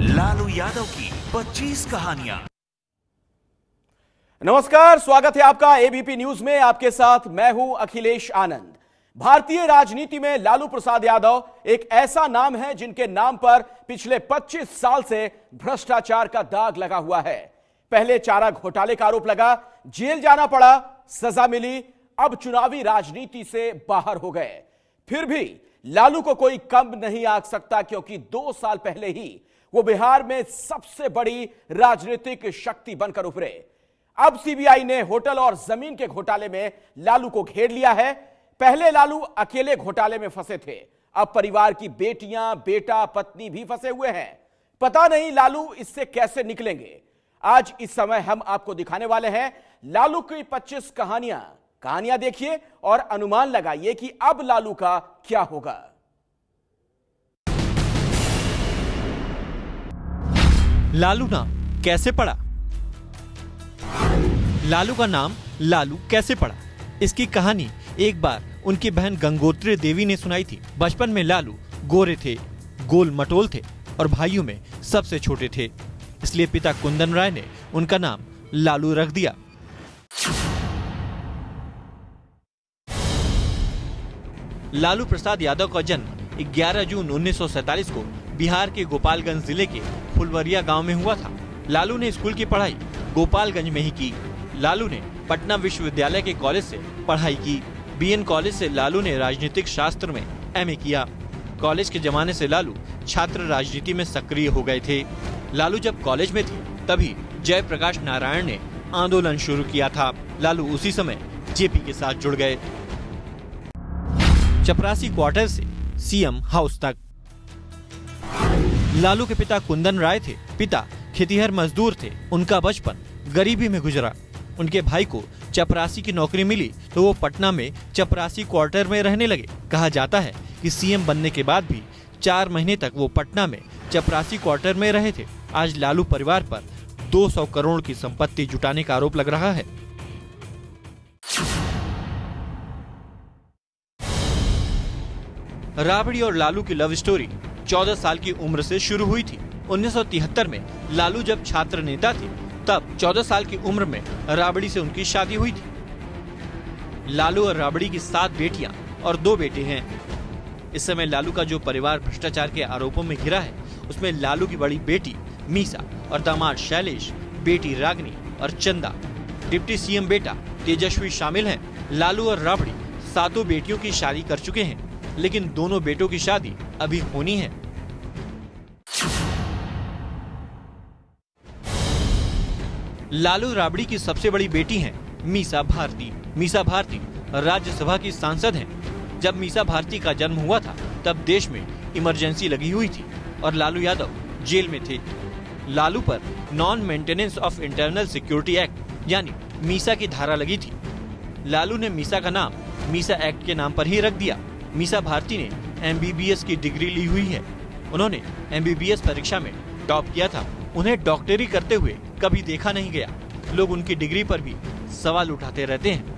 लालू यादव की 25 कहानियां। नमस्कार, स्वागत है आपका एबीपी न्यूज में। आपके साथ मैं हूं अखिलेश आनंद। भारतीय राजनीति में लालू प्रसाद यादव एक ऐसा नाम है जिनके नाम पर पिछले 25 साल से भ्रष्टाचार का दाग लगा हुआ है। पहले चारा घोटाले का आरोप लगा, जेल जाना पड़ा, सजा मिली, अब चुनावी राजनीति से बाहर हो गए। फिर भी लालू को कोई कम नहीं आंक सकता, क्योंकि 2 साल पहले ही वो बिहार में सबसे बड़ी राजनीतिक शक्ति बनकर उभरे। अब सीबीआई ने होटल और जमीन के घोटाले में लालू को घेर लिया है। पहले लालू अकेले घोटाले में फंसे थे, अब परिवार की बेटियां, बेटा, पत्नी भी फंसे हुए हैं। पता नहीं लालू इससे कैसे निकलेंगे। आज इस समय हम आपको दिखाने वाले हैं लालू की 25 कहानियां देखिए और अनुमान लगाइए कि अब लालू का क्या होगा। लालू नाम कैसे पड़ा? लालू का नाम लालू कैसे पड़ा, इसकी कहानी एक बार उनकी बहन गंगोत्री देवी ने सुनाई थी। बचपन में लालू गोरे थे, गोल मटोल थे और भाइयों में सबसे छोटे थे, इसलिए पिता कुंदन राय ने उनका नाम लालू रख दिया। लालू प्रसाद यादव का जन्म 11 जून 1947 को बिहार के गोपालगंज जिले के फुलवरिया गांव में हुआ था। लालू ने स्कूल की पढ़ाई गोपालगंज में ही की। लालू ने पटना विश्वविद्यालय के कॉलेज से पढ़ाई की। बीएन कॉलेज से लालू ने राजनीतिक शास्त्र में एमए किया। कॉलेज के जमाने से लालू छात्र राजनीति में सक्रिय हो गए थे। लालू जब कॉलेज में थे तभी जयप्रकाश नारायण ने आंदोलन शुरू किया था। लालू उसी समय जेपी के साथ जुड़ गए। चपरासी क्वार्टर से सीएम हाउस तक। लालू के पिता कुंदन राय थे। पिता खेतीहर मजदूर थे। उनका बचपन गरीबी में गुजरा। उनके भाई को चपरासी की नौकरी मिली तो वो पटना में चपरासी क्वार्टर में रहने लगे। कहा जाता है कि सीएम बनने के बाद भी 4 महीने तक वो पटना में चपरासी क्वार्टर में रहे थे। आज लालू परिवार पर 200 करोड़ की संपत्ति जुटाने का आरोप लग रहा है। राबड़ी और लालू की लव स्टोरी 14 साल की उम्र से शुरू हुई थी। 1973 में लालू जब छात्र नेता थे तब 14 साल की उम्र में राबड़ी से उनकी शादी हुई थी। लालू और राबड़ी की 7 बेटियां और 2 बेटे हैं। इस समय लालू का जो परिवार भ्रष्टाचार के आरोपों में घिरा है, उसमें लालू की बड़ी बेटी मीसा और दामाद शैलेश, बेटी रागनी और चंदा, डिप्टी सीएम बेटा तेजस्वी शामिल हैं। लालू और राबड़ी 7 बेटियों की शादी कर चुके हैं, लेकिन दोनों बेटों की शादी अभी होनी है। लालू राबड़ी की सबसे बड़ी बेटी हैं मीसा भारती। मीसा भारती राज्यसभा की सांसद हैं। जब मीसा भारती का जन्म हुआ था तब देश में इमरजेंसी लगी हुई थी और लालू यादव जेल में थे। लालू पर non maintenance of internal security act यानी मीसा की धारा लगी थी। लालू ने मीसा का नाम मीसा एक्ट के नाम पर ही रख दिया। मीसा भारती ने एमबीबीएस की डिग्री ली हुई है। उन्होंने एमबीबीएस परीक्षा में टॉप किया था। उन्हें डॉक्टरी करते हुए कभी देखा नहीं गया। लोग उनकी डिग्री पर भी सवाल उठाते रहते हैं।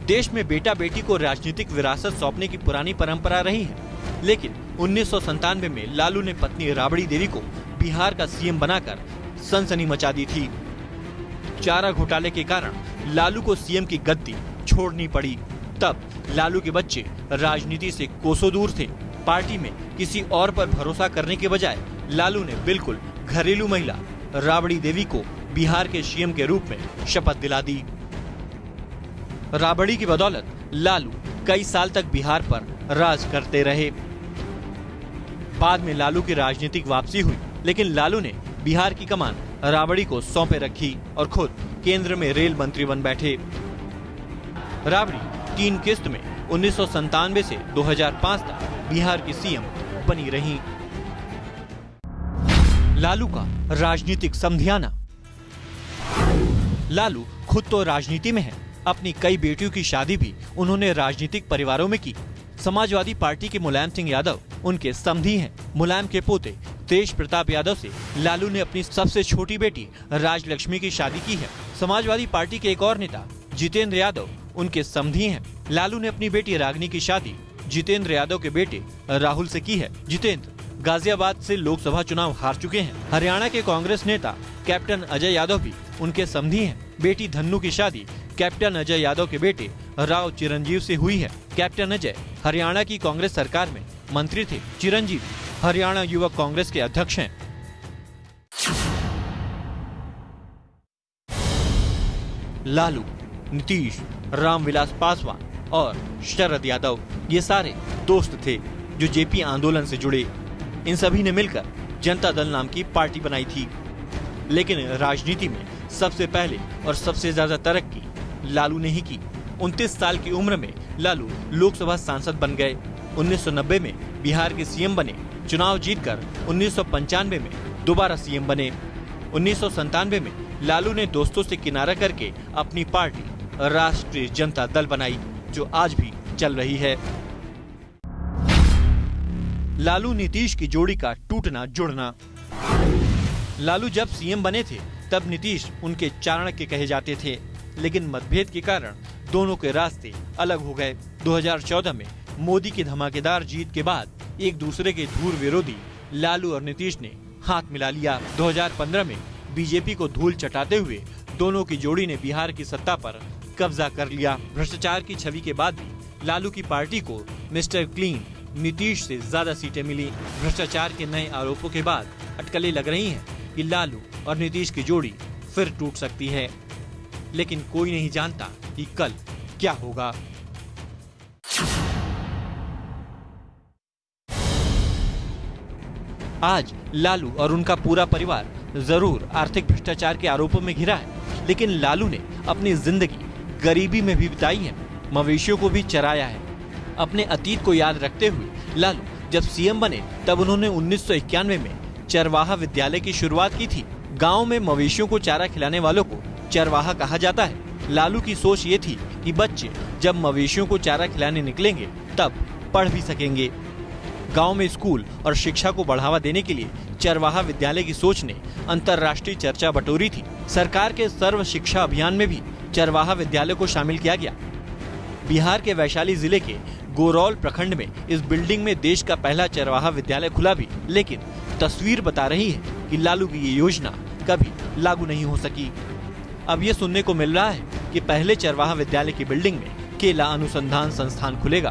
देश में बेटा बेटी को राजनीतिक विरासत सौंपने की पुरानी परंपरा रही है, लेकिन 1997 में लालू ने पत्नी राबड़ी देवी को बिहार का सीएम बनाकर सनसनी मचा दी थी। चारा घोटाले के कारण लालू को सीएम की गद्दी छोड़नी पड़ी। तब लालू के बच्चे राजनीति से कोसों दूर थे। पार्टी में किसी और पर भरोसा करने के बजाय लालू ने बिल्कुल घरेलू महिला राबड़ी देवी को बिहार के सीएम के रूप में शपथ दिला दी। राबड़ी की बदौलत लालू कई साल तक बिहार पर राज करते रहे। बाद में लालू की राजनीतिक वापसी हुई, लेकिन लालू ने बिहार की कमान राबड़ी को सौंपे रखी और खुद केंद्र में रेल मंत्री बन बैठे। राबड़ी 3 किस्त में 1997 से 2005 तक बिहार की सीएम बनी रही। लालू का राजनीतिक समधियाना। लालू खुद तो राजनीति में है। अपनी कई बेटियों की शादी भी उन्होंने राजनीतिक परिवारों में की। समाजवादी पार्टी के मुलायम सिंह यादव उनके समधी हैं। मुलायम के पोते तेज प्रताप यादव से लालू ने अपनी सबसे छोटी बेटी राजलक्ष्मी की शादी की है। समाजवादी पार्टी के एक और नेता जितेंद्र यादव उनके समधी हैं। लालू ने अपनी बेटी रागनी की शादी जितेंद्र यादव के बेटे राहुल से की है। जितेंद्र गाजियाबाद से लोकसभा चुनाव हार चुके हैं। हरियाणा के कांग्रेस नेता कैप्टन अजय यादव भी उनके समधी हैं। बेटी धन्नू की शादी कैप्टन अजय यादव के बेटे राव चिरंजीव से हुई है। कैप्टन अजय हरियाणा की कांग्रेस सरकार में मंत्री थे। चिरंजीव हरियाणा युवक कांग्रेस के अध्यक्ष हैं। लालू, नीतीश, रामविलास पासवान और शरद यादव ये सारे दोस्त थे जो जेपी आंदोलन से जुड़े। इन सभी ने मिलकर जनता दल नाम की पार्टी बनाई थी। लेकिन राजनीति में सबसे पहले और सबसे ज्यादा तरक्की लालू ने ही की। 29 साल की उम्र में लालू लोकसभा सांसद बन गए। 1990 में बिहार के सीएम बने। चुनाव जीतकर 1995 में दोबारा सीएम बने। 1997 में लालू ने दोस्तों से किनारा करके अपनी पार्टी राष्ट्रीय जनता दल बनाई, जो आज भी चल रही है। लालू नीतीश की जोड़ी का टूटना जुड़ना। लालू जब सीएम बने थे तब नीतीश उनके चाणक्य कहे जाते थे, लेकिन मतभेद के कारण दोनों के रास्ते अलग हो गए। 2014 में मोदी की धमाकेदार जीत के बाद एक दूसरे के धूल विरोधी लालू और नीतीश ने हाथ मिला लिया। 2015 में बीजेपी को धूल चटाते हुए दोनों की जोड़ी ने बिहार की सत्ता पर कब्जा कर लिया। भ्रष्टाचार की छवि के बाद भी लालू की पार्टी को मिस्टर क्लीन नीतीश से ज्यादा सीटें मिली। भ्रष्टाचार के नए आरोपों के बाद अटकलें लग रही हैं कि लालू और नीतीश की जोड़ी फिर टूट सकती है, लेकिन कोई नहीं जानता कि कल क्या होगा। आज लालू और उनका पूरा परिवार जरूर आर्थिक भ्रष्टाचार के आरोपों में घिरा है, लेकिन लालू ने अपनी जिंदगी गरीबी में भी बिताई है, मवेशियों को भी चराया है। अपने अतीत को याद रखते हुए लालू जब सीएम बने तब उन्होंने 1991 में चरवाहा विद्यालय की शुरुआत की थी। गांव में मवेशियों को चारा खिलाने वालों को चरवाहा कहा जाता है। लालू की सोच ये थी कि बच्चे जब मवेशियों को चारा खिलाने निकलेंगे तब पढ़ भी सकेंगे। गांव में स्कूल और शिक्षा को बढ़ावा देने के लिए चरवाहा विद्यालय की सोच ने अंतर्राष्ट्रीय चर्चा बटोरी थी। सरकार के सर्व शिक्षा अभियान में भी चरवाहा विद्यालय को शामिल किया गया। बिहार के वैशाली जिले के गोरौल प्रखंड में इस बिल्डिंग में देश का पहला चरवाहा विद्यालय खुला भी, लेकिन तस्वीर बता रही है कि लालू की ये योजना कभी लागू नहीं हो सकी। अब ये सुनने को मिल रहा है कि पहले चरवाहा विद्यालय की बिल्डिंग में केला अनुसंधान संस्थान खुलेगा।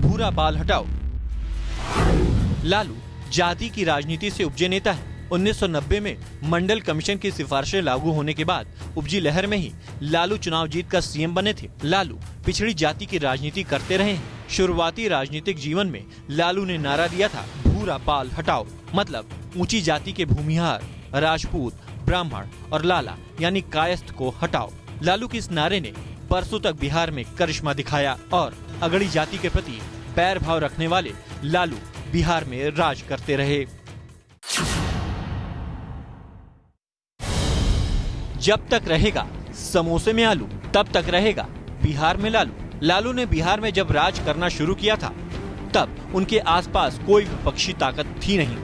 भूरा बाल हटाओ। लालू जाति की राजनीति से उपजे नेता है। 1990 में मंडल कमीशन की सिफारिशें लागू होने के बाद उपजी लहर में ही लालू चुनाव जीतकर सीएम बने थे। लालू पिछड़ी जाति की राजनीति करते रहे हैं। शुरुआती राजनीतिक जीवन में लालू ने नारा दिया था, भूरा बाल हटाओ, मतलब ऊंची जाति के भूमिहार, राजपूत, ब्राह्मण और लाला यानी कायस्थ को हटाओ। लालू के इस नारे ने बरसों तक बिहार में करिश्मा दिखाया और अगड़ी जाति के प्रति बैर भाव रखने वाले लालू बिहार में राज करते रहे। जब तक रहेगा समोसे में आलू तब तक रहेगा बिहार में लालू। लालू ने बिहार में जब राज करना शुरू किया था तब उनके आसपास कोई विपक्षी ताकत थी नहीं।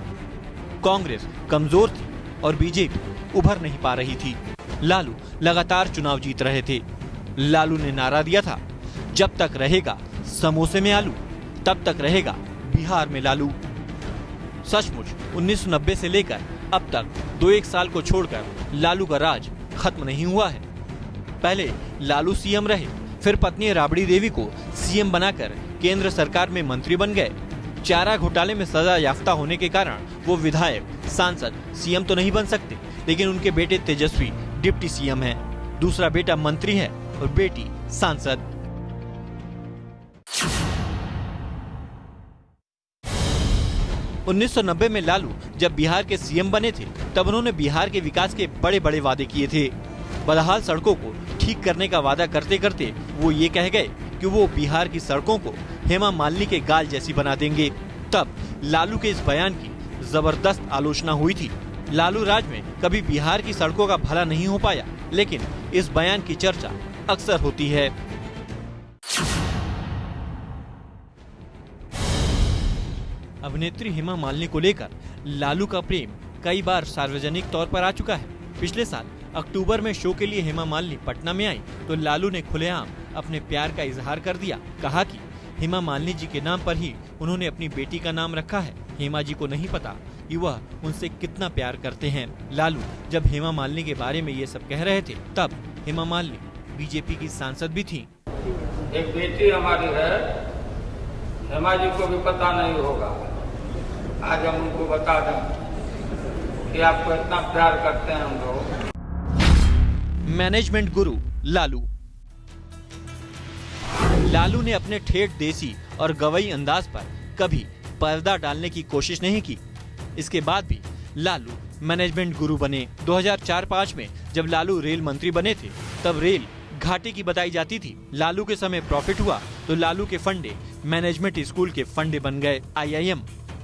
कांग्रेस कमजोर थी और बीजेपी उभर नहीं पा रही थी। लालू लगातार चुनाव जीत रहे थे। लालू ने नारा दिया था, जब तक रहेगा समोसे में आलू तब तक रहेगा बिहार में लालू। सचमुच 1990 से लेकर अब तक 2-1 साल को छोड़कर लालू का राज खत्म नहीं हुआ है। पहले लालू सीएम रहे, फिर पत्नी राबड़ी देवी को सीएम बनाकर केंद्र सरकार में मंत्री बन गए। चारा घोटाले में सजा याफ्ता होने के कारण वो विधायक, सांसद, सीएम तो नहीं बन सकते, लेकिन उनके बेटे तेजस्वी डिप्टी सीएम हैं। दूसरा बेटा मंत्री है और बेटी सांसद। उन्नीस 1990 में लालू जब बिहार के सीएम बने थे तब उन्होंने बिहार के विकास के बड़े बड़े वादे किए थे। बदहाल सड़कों को ठीक करने का वादा करते करते वो ये कह गए कि वो बिहार की सड़कों को हेमा मालिनी के गाल जैसी बना देंगे। तब लालू के इस बयान की जबरदस्त आलोचना हुई थी। लालू राज में कभी बिहार की सड़कों का भला नहीं हो पाया, लेकिन इस बयान की चर्चा अक्सर होती है। अभिनेत्री हेमा मालिनी को लेकर लालू का प्रेम कई बार सार्वजनिक तौर पर आ चुका है। पिछले साल अक्टूबर में शो के लिए हेमा मालिनी पटना में आई तो लालू ने खुलेआम अपने प्यार का इजहार कर दिया। कहा कि हेमा मालिनी जी के नाम पर ही उन्होंने अपनी बेटी का नाम रखा है। हेमा जी को नहीं पता कि वह उनसे कितना प्यार करते हैं। लालू जब हेमा मालिनी के बारे में ये सब कह रहे थे तब हेमा मालिनी बीजेपी की सांसद भी थी। एक बेटी हमारी है, हेमा जी को भी पता नहीं होगा। आज हम उनको बता दें कि आपको इतना प्यार करते हैं हम लोग। मैनेजमेंट गुरु लालू ने अपने ठेठ देसी और गवई अंदाज पर कभी पर्दा डालने की कोशिश नहीं की। इसके बाद भी लालू मैनेजमेंट गुरु बने। 2004-05 में जब लालू रेल मंत्री बने थे तब रेल घाटे की बताई जाती थी। लालू के समय प्रॉफिट हुआ तो लालू के फंडे मैनेजमेंट स्कूल के फंडे बन गए। IIM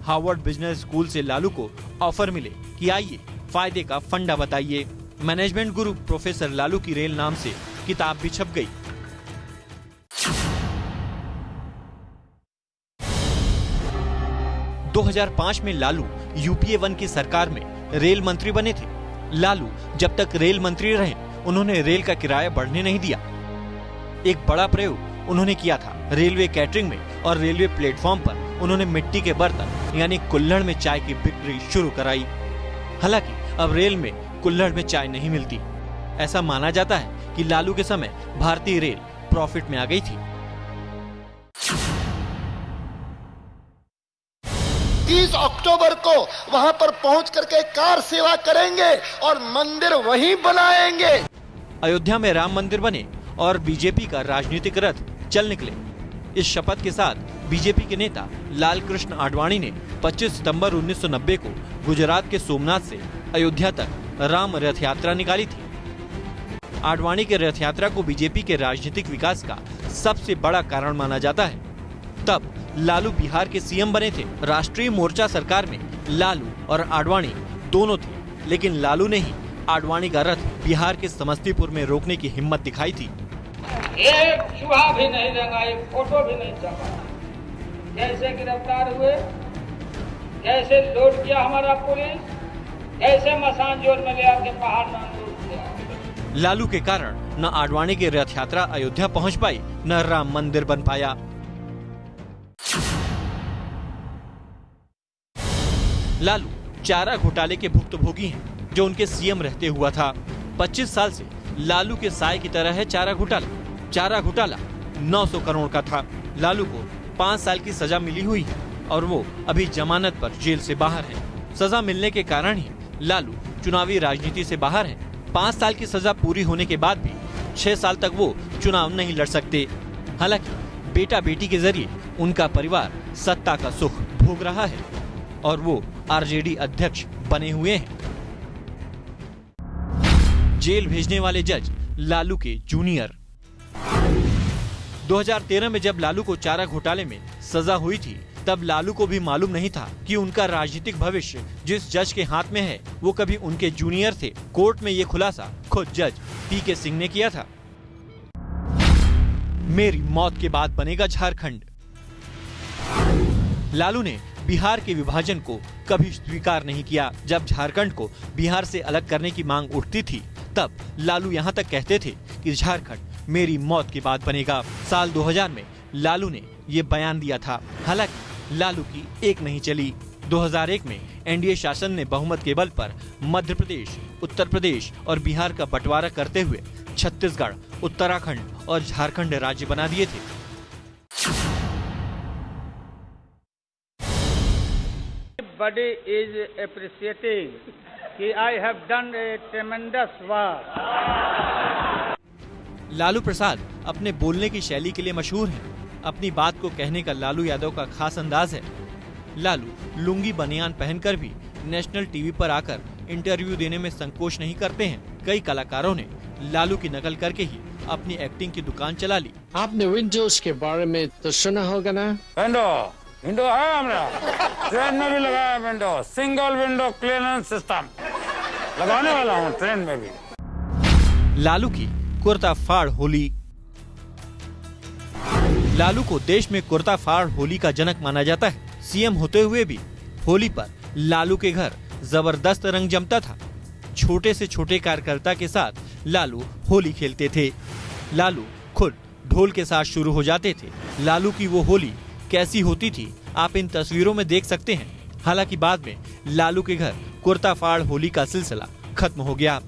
हार्वर्ड बिजनेस स्कूल से लालू को ऑफर मिले कि आइए फायदे का फंडा बताइए। मैनेजमेंट गुरु प्रोफेसर लालू की रेल नाम से किताब भी छप गई। दो 2005 में लालू UPA 1 की सरकार में रेल मंत्री बने थे। लालू जब तक रेल मंत्री रहे उन्होंने रेल का किराया बढ़ने नहीं दिया। एक बड़ा प्रयोग उन्होंने किया था रेलवे कैटरिंग में और रेलवे प्लेटफॉर्म पर उन्होंने मिट्टी के बर्तन यानी कुल्हड़ में चाय की बिक्री शुरू कराई। हालांकि अब रेल में कुल्हड़ में चाय नहीं मिलती। ऐसा माना जाता है कि लालू के समय भारतीय रेल प्रॉफिट में आ गई थी। 30 अक्टूबर को वहां पर पहुंच करके कार सेवा करेंगे और मंदिर वहीं बनाएंगे। अयोध्या में राम मंदिर बने और बीजेपी का राजनीतिक रथ चल निकले। इस शपथ के साथ बीजेपी के नेता लाल कृष्ण आडवाणी ने 25 सितंबर 1990 को गुजरात के सोमनाथ से अयोध्या तक राम रथ यात्रा निकाली थी। आडवाणी के रथ यात्रा को बीजेपी के राजनीतिक विकास का सबसे बड़ा कारण माना जाता है। तब लालू बिहार के CM बने थे। राष्ट्रीय मोर्चा सरकार में लालू और आडवाणी दोनों थे, लेकिन लालू ने ही आडवाणी का रथ बिहार के समस्तीपुर में रोकने की हिम्मत दिखाई थी। एक चूहा भी नहीं लगा, एक फोटो भी नहीं छपा। कैसे गिरफ्तार हुए, कैसे लोड किया हमारा पुलिस, कैसे मसान जोर में ले आके पहाड़ में लूट दिया। लालू के कारण न आडवाणी की रथ यात्रा अयोध्या पहुंच पाई, न राम मंदिर बन पाया। लालू चारा घोटाले के भुक्तभोगी हैं, जो उनके CM रहते हुआ था। 25 साल से लालू के साय की तरह है चारा घोटाला। चारा घोटाला 900 करोड़ का था। लालू को 5 साल की सजा मिली हुई है और वो अभी जमानत पर जेल से बाहर है। सजा मिलने के कारण ही लालू चुनावी राजनीति से बाहर है। 5 साल की सजा पूरी होने के बाद भी 6 साल तक वो चुनाव नहीं लड़ सकते। हालांकि बेटा बेटी के जरिए उनका परिवार सत्ता का सुख भोग रहा है और वो RJD अध्यक्ष बने हुए हैं। जेल भेजने वाले जज लालू के जूनियर। 2013 में जब लालू को चारा घोटाले में सजा हुई थी तब लालू को भी मालूम नहीं था कि उनका राजनीतिक भविष्य जिस जज के हाथ में है वो कभी उनके जूनियर थे। कोर्ट में ये खुलासा खुद जज PK सिंह ने किया था। मेरी मौत के बाद बनेगा झारखंड। लालू ने बिहार के विभाजन को कभी स्वीकार नहीं किया। जब झारखंड को बिहार से अलग करने की मांग उठती थी तब लालू यहां तक कहते थे कि झारखंड मेरी मौत के बाद बनेगा। साल 2000 में लालू ने ये बयान दिया था। हालांकि लालू की एक नहीं चली। 2001 में NDA शासन ने बहुमत के बल पर मध्य प्रदेश, उत्तर प्रदेश और बिहार का बंटवारा करते हुए छत्तीसगढ़, उत्तराखंड और झारखंड राज्य बना दिए थे। Everybody is appreciating कि I have done a tremendous work. Lalu Prasad अपने बोलने की शैली के लिए मशहूर हैं। अपनी बात को कहने का लालू यादव का खास अंदाज है। लालू लुंगी बनियान पहनकर भी नेशनल टीवी पर आकर इंटरव्यू देने में संकोच नहीं करते हैं। कई कलाकारों ने लालू की नकल करके ही अपनी एक्टिंग की दुकान चला ली। आपने विंडोज के बारे में तो सुना होगा ना? विंडो है हमारा, ट्रेन में भी लगाया window, single window clearance system लगाने वाला हूँ ट्रेन में भी। लालू की कुर्ता फाड़ होली। लालू को देश में कुर्ता फाड़ होली का जनक माना जाता है। CM होते हुए भी होली पर लालू के घर जबरदस्त रंग जमता था। छोटे से छोटे कार्यकर्ता के साथ लालू होली खेलते थे। लालू खुद ढोल के साथ शुरू हो जाते थे। लालू की वो होली कैसी होती थी आप इन तस्वीरों में देख सकते हैं। हालांकि बाद में लालू के घर कुर्ता फाड़ होली का सिलसिला खत्म हो गया।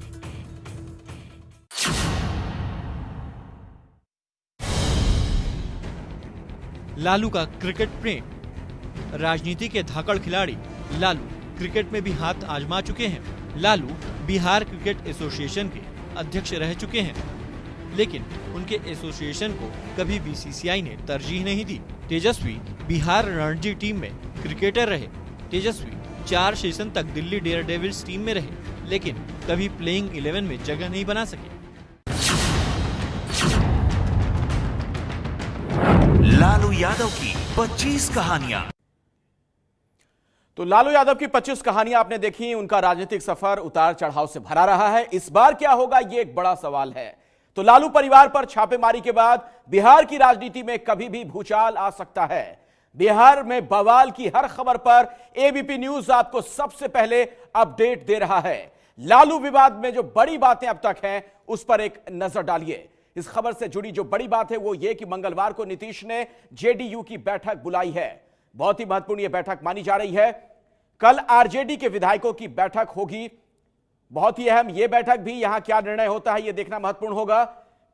लालू का क्रिकेट प्रेम। राजनीति के धाकड़ खिलाड़ी लालू क्रिकेट में भी हाथ आजमा चुके हैं। लालू बिहार क्रिकेट एसोसिएशन के अध्यक्ष रह चुके हैं, लेकिन उनके एसोसिएशन को कभी बीसीसीआई ने तरजीह नहीं दी। तेजस्वी बिहार रणजी टीम में क्रिकेटर रहे। तेजस्वी 4 सेशन तक दिल्ली डेयरडेविल्स टीम में रहे, लेकिन कभी प्लेइंग 11 में जगह नहीं बना सके। लालू यादव की 25 कहानियां। तो लालू यादव की 25 कहानियां आपने देखी। उनका राजनीतिक सफर उतार चढ़ाव से भरा रहा है। इस बार क्या होगा, यह एक बड़ा सवाल है। तो लालू परिवार पर छापेमारी के बाद बिहार की राजनीति में कभी भी भूचाल आ सकता है। बिहार में बवाल की हर खबर पर एबीपी न्यूज आपको सबसे पहले अपडेट दे रहा है। लालू विवाद में जो बड़ी बातें अब तक हैं, उस पर एक नजर डालिए। इस खबर से जुड़ी जो बड़ी बात है वो ये कि मंगलवार को नीतीश ने जेडीयू की बैठक बुलाई है। बहुत ही महत्वपूर्ण यह बैठक मानी जा रही है। कल आरजेडी के विधायकों की बैठक होगी। बहुत ही अहम यह बैठक भी, यहां क्या निर्णय होता है यह देखना महत्वपूर्ण होगा।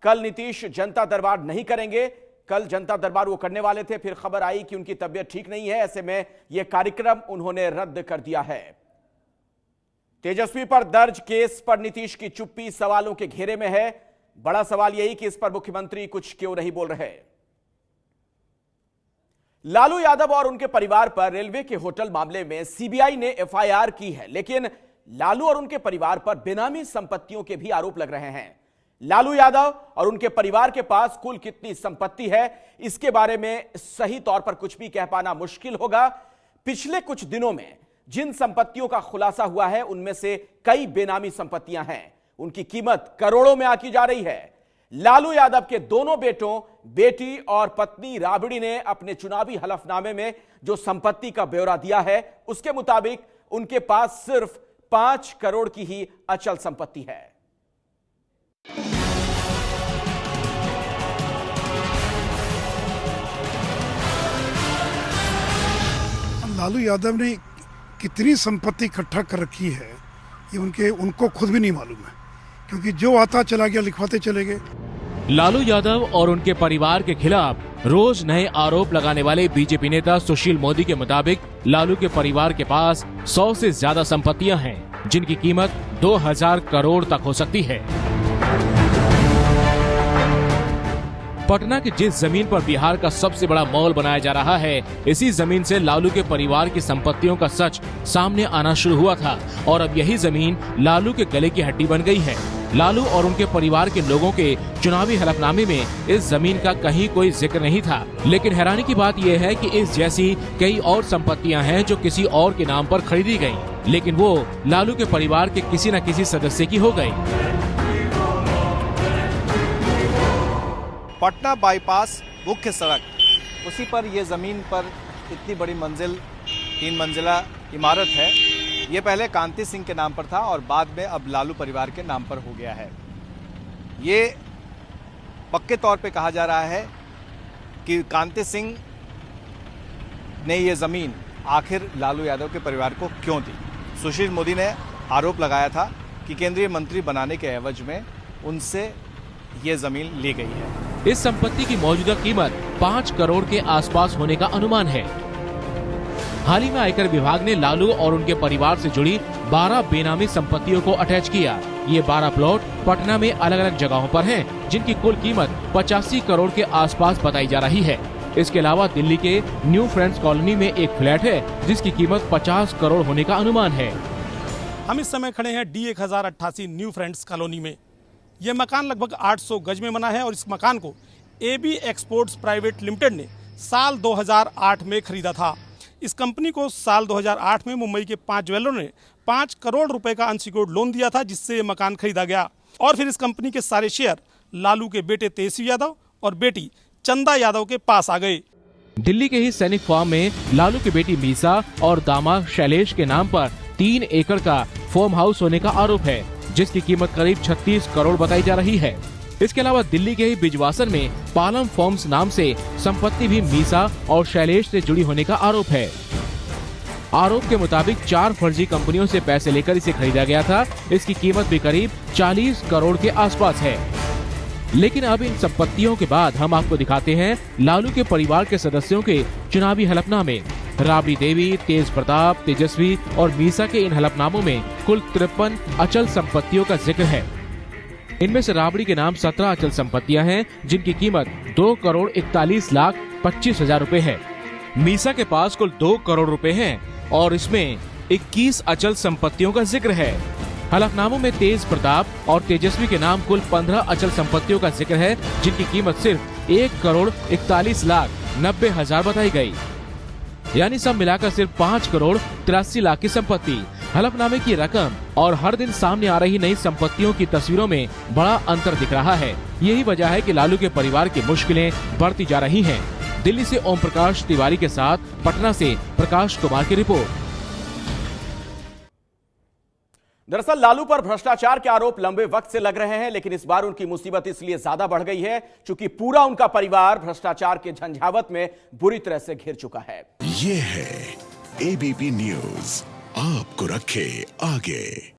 कल नीतीश जनता दरबार नहीं करेंगे। कल जनता दरबार वो करने वाले थे, फिर खबर आई कि उनकी तबीयत ठीक नहीं है। ऐसे में यह कार्यक्रम उन्होंने रद्द कर दिया है। तेजस्वी पर दर्ज केस पर नीतीश की चुप्पी सवालों के घेरे में है। बड़ा सवाल यही कि इस पर मुख्यमंत्री कुछ क्यों नहीं बोल रहे। लालू यादव और उनके परिवार पर रेलवे के होटल मामले में सीबीआई ने एफआईआर की है, लेकिन लालू और उनके परिवार पर बेनामी संपत्तियों के भी आरोप लग रहे हैं। लालू यादव और उनके परिवार के पास कुल कितनी संपत्ति है, इसके बारे में सही तौर पर कुछ भी कह पाना मुश्किल होगा। पिछले कुछ दिनों में जिन संपत्तियों का खुलासा हुआ है, उनमें से कई बेनामी संपत्तियां हैं। उनकी कीमत करोड़ों में आंकी जा रही है। लालू यादव के दोनों बेटों, बेटी और पत्नी राबड़ी ने अपने चुनावी हलफनामे में जो संपत्ति का ब्यौरा दिया है, उसके मुताबिक उनके पास सिर्फ 5 करोड़ की ही अचल संपत्ति है। लालू यादव ने कितनी संपत्ति इकट्ठा कर रखी है, ये उनको खुद भी नहीं मालूम है, क्योंकि जो आता चला गया लिखवाते चले गए। लालू यादव और उनके परिवार के खिलाफ रोज नए आरोप लगाने वाले बीजेपी नेता सुशील मोदी के मुताबिक लालू के परिवार के पास 100 से ज्यादा संपत्तियां हैं, जिनकी कीमत 2000 करोड़ तक हो सकती है। पटना की जिस जमीन पर बिहार का सबसे बड़ा मॉल बनाया जा रहा है, इसी जमीन से लालू के परिवार की संपत्तियों का सच सामने आना शुरू हुआ था और अब यही जमीन लालू के गले की हड्डी बन गई है। लालू और उनके परिवार के लोगों के चुनावी हलफनामे में इस जमीन का कहीं कोई जिक्र नहीं था, लेकिन हैरानी की बात यह है कि इस जैसी कई और संपत्तियां हैं जो किसी और के नाम पर खरीदी गयी, लेकिन वो लालू के परिवार के किसी न किसी सदस्य की हो गयी। पटना बाईपास मुख्य सड़क, उसी पर ये ज़मीन पर इतनी बड़ी मंजिल 3 मंजिला इमारत है। ये पहले कांति सिंह के नाम पर था और बाद में अब लालू परिवार के नाम पर हो गया है। ये पक्के तौर पे कहा जा रहा है कि कांति सिंह ने ये ज़मीन आखिर लालू यादव के परिवार को क्यों दी। सुशील मोदी ने आरोप लगाया था कि केंद्रीय मंत्री बनाने के एवज में उनसे ये ज़मीन ली गई है। इस संपत्ति की मौजूदा कीमत 5 करोड़ के आसपास होने का अनुमान है। हाल ही में आयकर विभाग ने लालू और उनके परिवार से जुड़ी 12 बेनामी संपत्तियों को अटैच किया। ये 12 प्लॉट पटना में अलग अलग जगहों पर हैं, जिनकी कुल कीमत 85 करोड़ के आसपास बताई जा रही है। इसके अलावा दिल्ली के न्यू फ्रेंड्स कॉलोनी में एक फ्लैट है, जिसकी कीमत 50 करोड़ होने का अनुमान है। हम इस समय खड़े हैं D1088 न्यू फ्रेंड्स कॉलोनी में। यह मकान लगभग 800 गज में बना है और इस मकान को AB एक्सपोर्ट्स प्राइवेट लिमिटेड ने साल 2008 में खरीदा था। इस कंपनी को साल 2008 में मुंबई के 5 ज्वेलरों ने 5 करोड़ रुपए का अनसिक्योर्ड लोन दिया था, जिससे ये मकान खरीदा गया। और फिर इस कंपनी के सारे शेयर लालू के बेटे तेजस्वी यादव और बेटी चंदा यादव के पास आ गए। दिल्ली के ही सैनिक फार्म में लालू की बेटी मीसा और दामाद शैलेश के नाम पर 3 एकड़ का फार्म हाउस होने का आरोप है, जिसकी कीमत करीब 36 करोड़ बताई जा रही है। इसके अलावा दिल्ली के ही बिजवासन में पालम फॉर्म्स नाम से संपत्ति भी मीसा और शैलेश से जुड़ी होने का आरोप है। आरोप के मुताबिक 4 फर्जी कंपनियों से पैसे लेकर इसे खरीदा गया था। इसकी कीमत भी करीब 40 करोड़ के आसपास है। लेकिन अब इन संपत्तियों के बाद हम आपको दिखाते हैं लालू के परिवार के सदस्यों के चुनावी हलफनामे। राबड़ी देवी, तेज प्रताप, तेजस्वी और मीसा के इन हलफनामों में कुल 53 अचल संपत्तियों का जिक्र है। इनमें से राबड़ी के नाम 17 अचल संपत्तियां हैं, जिनकी कीमत 2,41,25,000 रुपए है। मीसा के पास कुल 2 करोड़ रुपए हैं और इसमें 21 अचल संपत्तियों का जिक्र है। हलफनामों में तेज प्रताप और तेजस्वी के नाम कुल 15 अचल संपत्तियों का जिक्र है, जिनकी कीमत सिर्फ 1,41,90,000 बताई गई। यानी सब मिलाकर सिर्फ 5,83,00,000 की संपत्ति। हलफनामे की रकम और हर दिन सामने आ रही नई संपत्तियों की तस्वीरों में बड़ा अंतर दिख रहा है। यही वजह है कि लालू के परिवार की मुश्किलें बढ़ती जा रही हैं। दिल्ली से ओम प्रकाश तिवारी के साथ पटना से प्रकाश कुमार की रिपोर्ट। दरअसल लालू पर भ्रष्टाचार के आरोप लंबे वक्त से लग रहे हैं, लेकिन इस बार उनकी मुसीबत इसलिए ज्यादा बढ़ गई है क्योंकि पूरा उनका परिवार भ्रष्टाचार के झंझावत में बुरी तरह से घिर चुका है। ये है एबीपी न्यूज, आपको रखे आगे।